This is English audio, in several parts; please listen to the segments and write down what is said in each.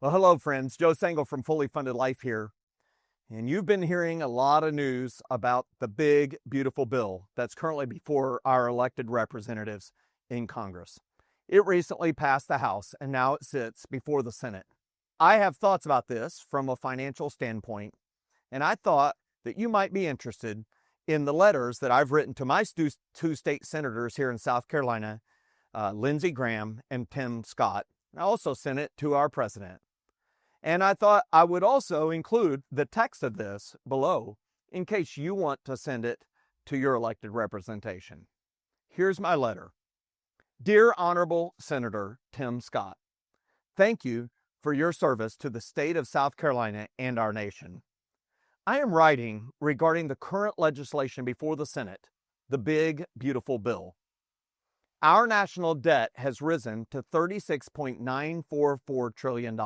Well, hello, friends. Joe Sangl from Fully Funded Life here. And you've been hearing a lot of news about the big, beautiful bill that's currently before our elected representatives in Congress. It recently passed the House and now it sits before the Senate. I have thoughts about this from a financial standpoint, and I thought that you might be interested in the letters that I've written to my two state senators here in South Carolina, Lindsey Graham and Tim Scott. I also sent it to our president. And I thought I would also include the text of this below in case you want to send it to your elected representation. Here's my letter. Dear Honorable Senator Tim Scott, thank you for your service to the state of South Carolina and our nation. I am writing regarding the current legislation before the Senate, the big, beautiful bill. Our national debt has risen to $36.944 trillion.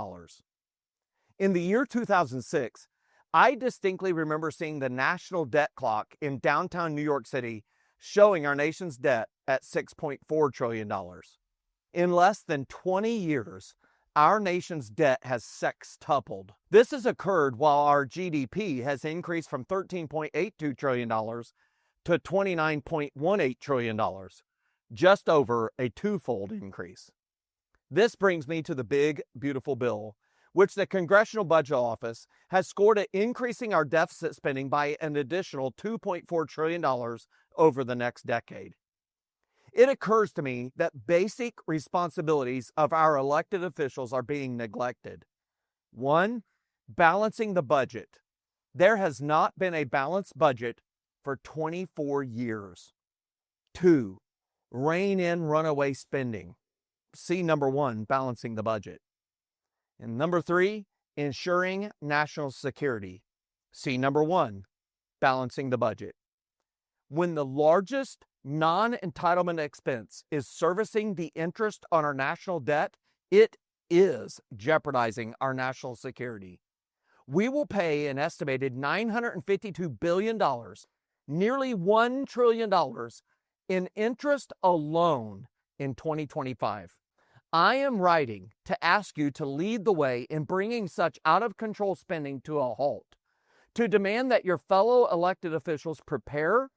In the year 2006, I distinctly remember seeing the national debt clock in downtown New York City showing our nation's debt at $6.4 trillion. In less than 20 years, our nation's debt has sextupled. This has occurred while our GDP has increased from $13.82 trillion to $29.18 trillion, just over a twofold increase. This brings me to the big, beautiful bill, which the Congressional Budget Office has scored at increasing our deficit spending by an additional $2.4 trillion over the next decade. It occurs to me that basic responsibilities of our elected officials are being neglected. 1, balancing the budget. There has not been a balanced budget for 24 years. 2, rein in runaway spending. See number 1, balancing the budget. And number 3, ensuring national security. See number 1, balancing the budget. When the largest non-entitlement expense is servicing the interest on our national debt, it is jeopardizing our national security. We will pay an estimated $952 billion, nearly $1 trillion, in interest alone in 2025. I am writing to ask you to lead the way in bringing such out-of-control spending to a halt, to demand that your fellow elected officials prepare,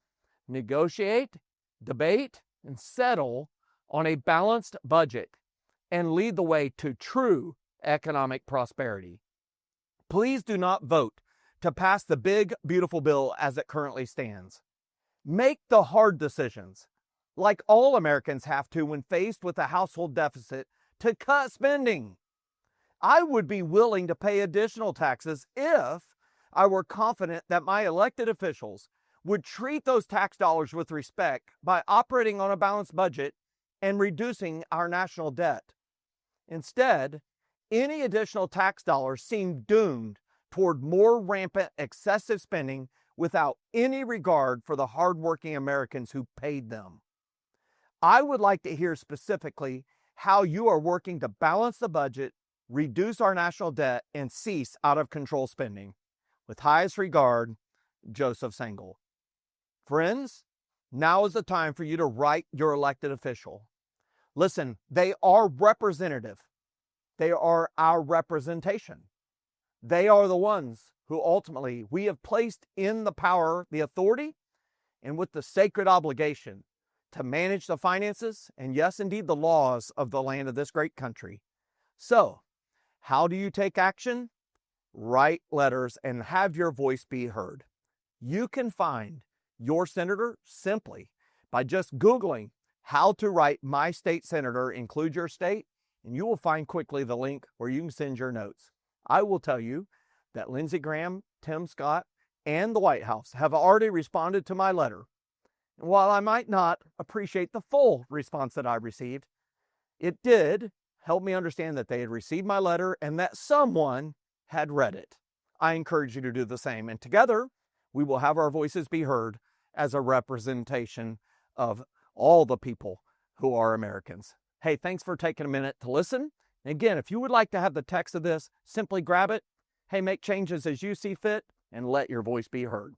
negotiate, debate, and settle on a balanced budget and lead the way to true economic prosperity. Please do not vote to pass the big, beautiful bill as it currently stands. Make the hard decisions, like all Americans have to when faced with a household deficit, to cut spending. I would be willing to pay additional taxes if I were confident that my elected officials would treat those tax dollars with respect by operating on a balanced budget and reducing our national debt. Instead, any additional tax dollars seem doomed toward more rampant, excessive spending without any regard for the hardworking Americans who paid them. I would like to hear specifically how you are working to balance the budget, reduce our national debt, and cease out-of-control spending. With highest regard, Joseph Sangl. Friends, now is the time for you to write your elected official. Listen, they are representative. They are our representation. They are the ones who ultimately we have placed in the power, the authority, and with the sacred obligation to manage the finances and, yes, indeed, the laws of the land of this great country. So, how do you take action? Write letters and have your voice be heard. You can find your senator simply by just Googling how to write my state senator, include your state, and you will find quickly the link where you can send your notes. I will tell you that Lindsey Graham, Tim Scott, and the White House have already responded to my letter. And while I might not appreciate the full response that I received, it did help me understand that they had received my letter and that someone had read it. I encourage you to do the same, and together we will have our voices be heard as a representation of all the people who are Americans. Hey, thanks for taking a minute to listen. And again, if you would like to have the text of this, simply grab it. Hey, make changes as you see fit and let your voice be heard.